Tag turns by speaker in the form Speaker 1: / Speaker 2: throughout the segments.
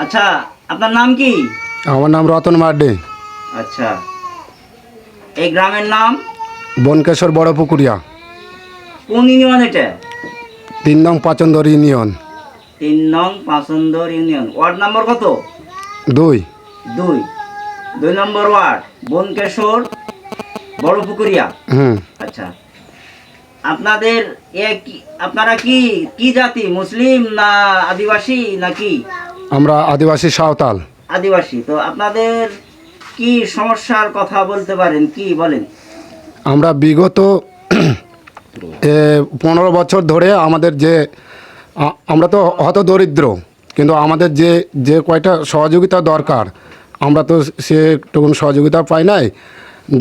Speaker 1: আচ্ছা, আপনার নাম কি?
Speaker 2: আমার নাম রতন মার্ডি।
Speaker 1: আচ্ছা, এই গ্রামের নাম?
Speaker 2: বনকেশ্বর বড় পুকুরিয়া।
Speaker 1: কোন ইউনিয়ন এটা?
Speaker 2: 3 নং পাচন্দর ইউনিয়ন।
Speaker 1: 3 নং পাঁচন্দর ইউনিয়ন। ওয়ার্ড নাম্বার কত?
Speaker 2: 2।
Speaker 1: 2 নম্বর ওয়ার্ড, বনকেশ্বর বড় পুকুরিয়া। আচ্ছা, আপনাদের আপনারা কি কি জাতি? মুসলিম না আদিবাসী নাকি?
Speaker 2: আমরা আদিবাসী সাঁওতাল।
Speaker 1: আদিবাসী। তো আপনাদের কি সমস্যার কথা বলতে পারেন, কি বলেন?
Speaker 2: আমরা বিগত 15 বছর ধরে আমাদের যে আমরা তো হত দরিদ্র, কিন্তু আমাদের যে যে কয়টা সহযোগিতা দরকার আমরা তো সে একটুকুন সহযোগিতা পাই নাই।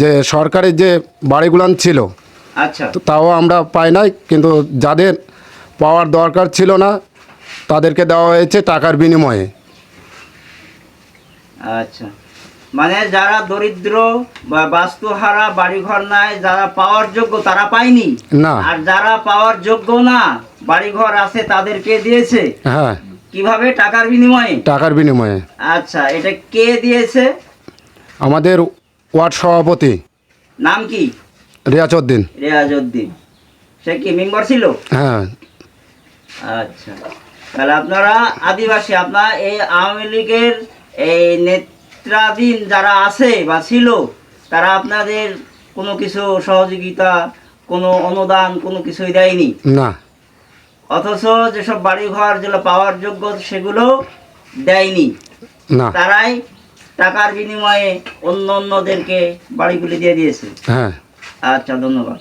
Speaker 2: যে সরকারের যে বাড়িগুলান ছিল,
Speaker 1: আচ্ছা,
Speaker 2: তো তাও আমরা পাই নাই, কিন্তু যাদের পাওয়ার দরকার ছিল না তাদেরকে দেওয়া হয়েছে টাকার বিনিময়ে।
Speaker 1: আচ্ছা, মানে যারা দরিদ্র বা বাস্তুহারা, বাড়িঘর নাই, যারা পাওয়ার যোগ্য তারা পায়নি
Speaker 2: না।
Speaker 1: আর যারা পাওয়ার যোগ্য না, বাড়িঘর আছে, তাদেরকে দিয়েছে।
Speaker 2: হ্যাঁ,
Speaker 1: কিভাবে? টাকার বিনিময়ে।
Speaker 2: টাকার বিনিময়ে।
Speaker 1: আচ্ছা, এটা কে দিয়েছে?
Speaker 2: আমাদের ওয়ার্ড সভাপতি।
Speaker 1: নাম কি?
Speaker 2: রিয়াজউদ্দিন।
Speaker 1: রিয়াজউদ্দিন। সে কি মেম্বার ছিল?
Speaker 2: হ্যাঁ।
Speaker 1: আচ্ছা, তাহলে আপনারা আদিবাসী, আপনার এই আওয়ামী লীগের এই নেত্রাধীন যারা আছে বা ছিল, তারা আপনাদের কোনো কিছু সহযোগিতা, কোনো অনুদান, কোনো কিছুই দেয়নি?
Speaker 2: না।
Speaker 1: অথচ যেসব বাড়িঘর যেগুলো পাওয়ার যোগ্য সেগুলো দেয়নি,
Speaker 2: না।
Speaker 1: তারাই টাকার বিনিময়ে অন্য অন্যদেরকে বাড়িগুলি দিয়ে দিয়েছে।
Speaker 2: হ্যাঁ।
Speaker 1: আচ্ছা, ধন্যবাদ।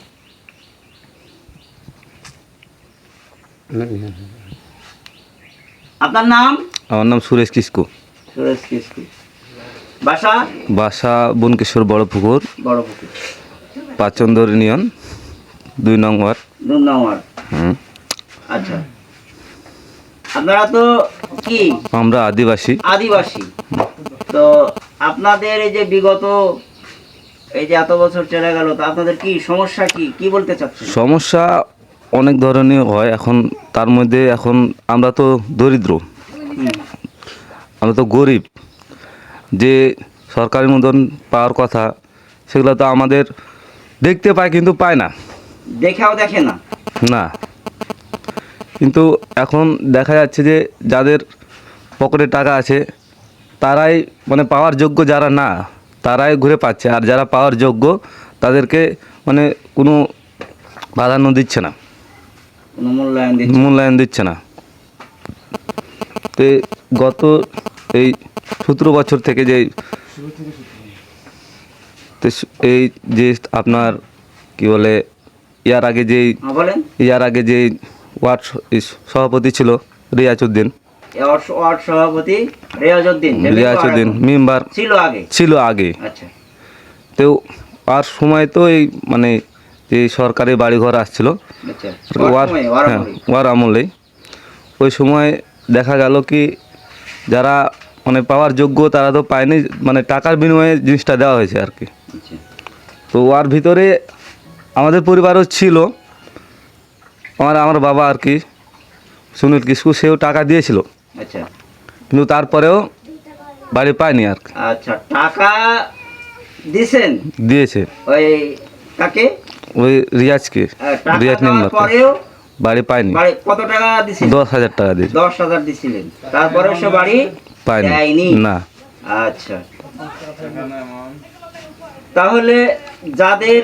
Speaker 1: আপনার নাম?
Speaker 3: আমার নাম সুরেশ কিসকু।
Speaker 1: সুরেশ কিসকু। বাসা?
Speaker 3: বাসা বনকেশ্বর বড় পুকুর,
Speaker 1: বড় পুকুর,
Speaker 3: পাচন্দর ইউনিয়ন, 2 নং ওয়ার্ড।
Speaker 1: 2 নং ওয়ার্ড। আচ্ছা, আপনারা তো কি?
Speaker 3: আমরা আদিবাসী।
Speaker 1: আদিবাসী। তো আপনাদের এই যে বিগত এই যে এত বছর চলে গেল, তো আপনাদের কি সমস্যা, কি কি বলতে চাচ্ছেন?
Speaker 3: সমস্যা অনেক ধরনের হয়। এখন তার মধ্যে এখন আমরা তো দরিদ্র, আমরা তো গরিব। যে সরকারি অনুদান পাওয়ার কথা সেগুলো তো আমাদের দেখতে পায়, কিন্তু পায় না।
Speaker 1: দেখেও দেখে না?
Speaker 3: না। কিন্তু এখন দেখা যাচ্ছে যে যাদের পকেটে টাকা আছে তারাই মানে পাওয়ার যোগ্য, যারা না তারাই ঘুরে পাচ্ছে, আর যারা পাওয়ার যোগ্য তাদেরকে মানে কোনো প্রাধান্য দিচ্ছে না,
Speaker 1: কোনো
Speaker 3: মূল্যায়ন দিচ্ছে না। তো গত এই 17 বছর থেকে যে এই যে আপনার কি বলে ইয়ার আগে যে ওয়ার্ড সভাপতি ছিল রিয়াজউদ্দিন,
Speaker 1: ওয়ার্ড সভাপতি রিয়াজউদ্দিন
Speaker 3: মেম্বার ছিল আগে।
Speaker 1: আচ্ছা,
Speaker 3: তো আর সময় তো এই মানে যে সরকারি বাড়িঘর আসছিল ওয়ার আমলেই, ওই সময় দেখা গেল কি যারা মানে পাওয়ার যোগ্য তারা তো পায়নি, মানে টাকার বিনিময়ে জিনিসটা দেওয়া হয়েছে আর কি। তো ওর ভিতরে আমাদের পরিবারও ছিল, আমার বাবা আর কি সুনীল কিসকু, সেও টাকা দিয়েছিল।
Speaker 1: আচ্ছা,
Speaker 3: কিন্তু তারপরেও বাড়ি পায়নি আর কি।
Speaker 1: আচ্ছা, টাকা
Speaker 3: দিয়েছে
Speaker 1: ওই কাকে?
Speaker 3: ওই রিয়াজকে, রিয়াজ মেম্বার, বাড়ি পায়নি।
Speaker 1: কত টাকা দিয়েছিল?
Speaker 3: 10,000 টাকা দিয়েছে।
Speaker 1: 10,000 দিয়েছিলেন, তারপরেও সে বাড়ি পায়নি?
Speaker 3: না।
Speaker 1: আচ্ছা, তাহলে যাদের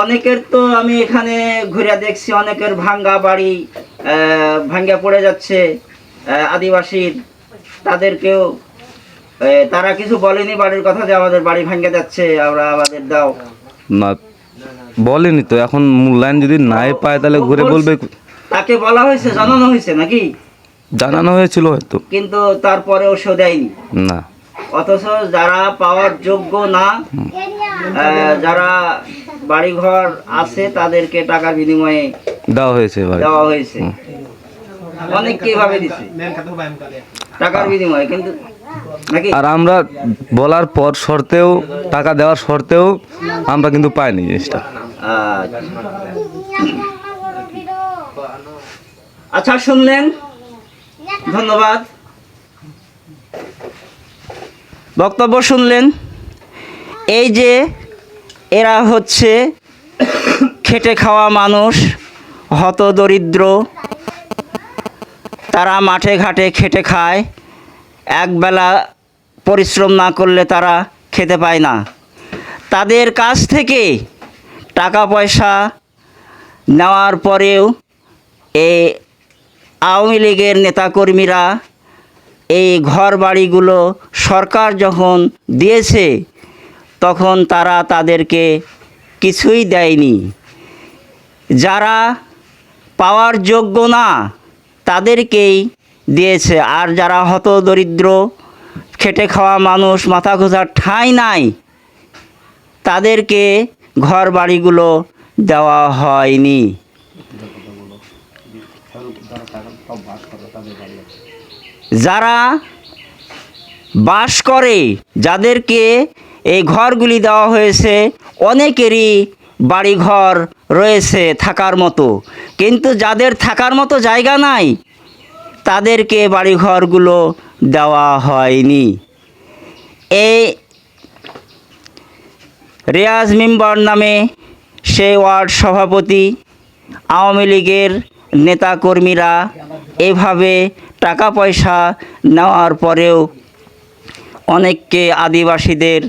Speaker 1: অনেকের তো আমি এখানে ঘুরে দেখছি, অনেকের ভাঙ্গা বাড়ি, ভাঙ্গা পড়ে যাচ্ছে, আদিবাসীর, তাদেরকেও তারা কিছু বলেনি বাড়ির কথা, যে আমাদের বাড়ি ভাঙ্গা যাচ্ছে, আমরা আমাদের দাও?
Speaker 3: না, বলেনি তো। এখন মূল্যায়ন যদি নাই পায় তাহলে ঘুরে বলবে।
Speaker 1: তাকে বলা হয়েছে, জানানো হয়েছে নাকি?
Speaker 3: জানানো হয়েছিল হয়তো,
Speaker 1: কিন্তু তারপরেও সে দেয়নি।
Speaker 3: না।
Speaker 1: অথচ যারা পাওয়ার যোগ্য না, যারা বাড়িঘর আছে, তাদেরকে টাকার বিনিময়ে দেওয়া হয়েছে। অনেক কিভাবে দিচ্ছে টাকার বিনিময়ে, কিন্তু নাকি?
Speaker 3: আর আমরা বলার পর শর্তেও, টাকা দেওয়ার শর্তেও আমরা কিন্তু পাইনি জিনিসটা।
Speaker 1: আচ্ছা, শুনলেন, ধন্যবাদ। বক্তব্য শুনলেন। এই যে এরা হচ্ছে খেটে খাওয়া মানুষ, হতদরিদ্র, তারা মাঠে ঘাটে খেটে খায়, একবেলা পরিশ্রম না করলে তারা খেতে পায় না। তাদের কাছ থেকে টাকা পয়সা নেওয়ার পরেও এই আওয়ামী লীগের নেতাকর্মীরা এই ঘর বাড়িগুলো সরকার যখন দিয়েছে তখন তারা তাদেরকে কিছুই দেয়নি। যারা পাওয়ার যোগ্য না তাদেরকেই দিয়েছে, আর যারা হতদরিদ্র খেটে খাওয়া মানুষ, মাথা গোঁজার ঠাঁই নাই, তাদেরকে ঘর বাড়িগুলো দেওয়া হয়নি। যারা বাস করে, যাদেরকে এই ঘরগুলি দেওয়া হয়েছে, অনেকেরই বাড়িঘর রয়েছে থাকার মতো, কিন্তু যাদের থাকার মতো জায়গা নাই তাদেরকে বাড়িঘরগুলো দেওয়া হয়নি। এই রিয়াজ মেম্বার নামে সেই ওয়ার্ড সভাপতি, আওয়ামী লীগের নেতাকর্মীরা এভাবে টাকা পয়সা নেওয়ার পরেও অনেককে আদিবাসীদের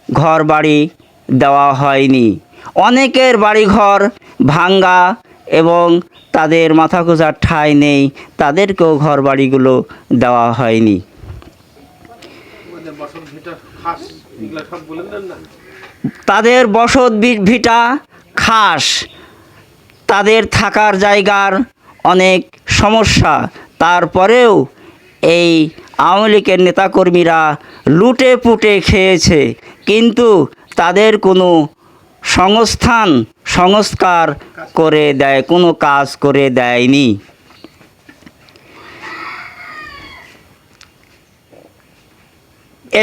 Speaker 1: ঘর বাড়ি দেওয়া হয়নি। অনেকের বাড়িঘর ভাঙ্গা এবং তাদের মাথা গোঁজার ঠাঁই নেই, তাদেরকেও ঘর বাড়িগুলো দেওয়া হয়নি। তাদের বসত ভিটা খাস, তাদের থাকার জায়গার অনেক সমস্যা, তারপরেও এই আওয়ামী লীগের নেতাকর্মীরা লুটে পুটে খেয়েছে, কিন্তু তাদের কোনো সংস্কার করে দেয়, কোনো কাজ করে দেয়নি।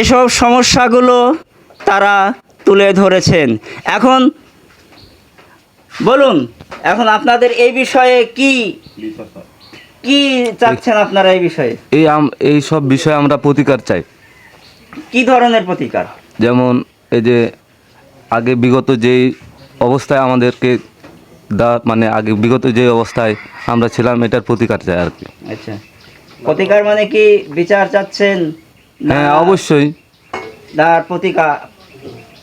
Speaker 1: এসব সমস্যাগুলো তারা তুলে ধরেছেন। এখন বলুন, এখন আপনাদের এই বিষয়ে কি চাচ্ছেন? আপনারা এই বিষয়ে
Speaker 3: এই সব বিষয়ে আমরা প্রতিকার চাই।
Speaker 1: কি ধরনের প্রতিকার?
Speaker 3: যেমন এই যে আগে বিগত যেই অবস্থায় আমাদেরকে মানে আগে বিগত যে অবস্থায় আমরা ছিলাম, এটার প্রতিকার চাই আর কি।
Speaker 1: আচ্ছা, প্রতিকার মানে কি বিচার চাচ্ছেন?
Speaker 3: হ্যাঁ, অবশ্যই
Speaker 1: তার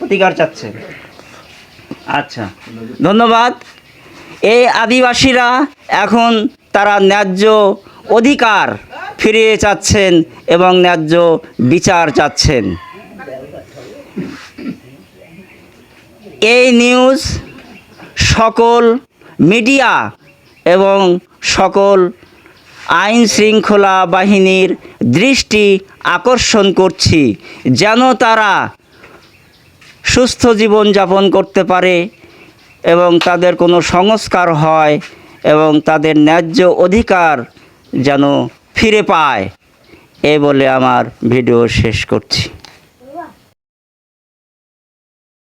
Speaker 1: প্রতিকার চাচ্ছেন। আচ্ছা, ধন্যবাদ। এই আদিবাসীরা এখন তারা ন্যায্য অধিকার ফিরিয়ে চাচ্ছেন এবং ন্যায্য বিচার চাচ্ছেন। এই নিউজ সকল মিডিয়া এবং সকল আইন শৃঙ্খলা বাহিনীর দৃষ্টি আকর্ষণ করছি, যেন তারা সুস্থ জীবনযাপন করতে পারে এবং তাদের কোনো সংস্কার হয় এবং তাদের ন্যায্য অধিকার যেন ফিরে পায়। এ বলে আমার ভিডিও শেষ করছি।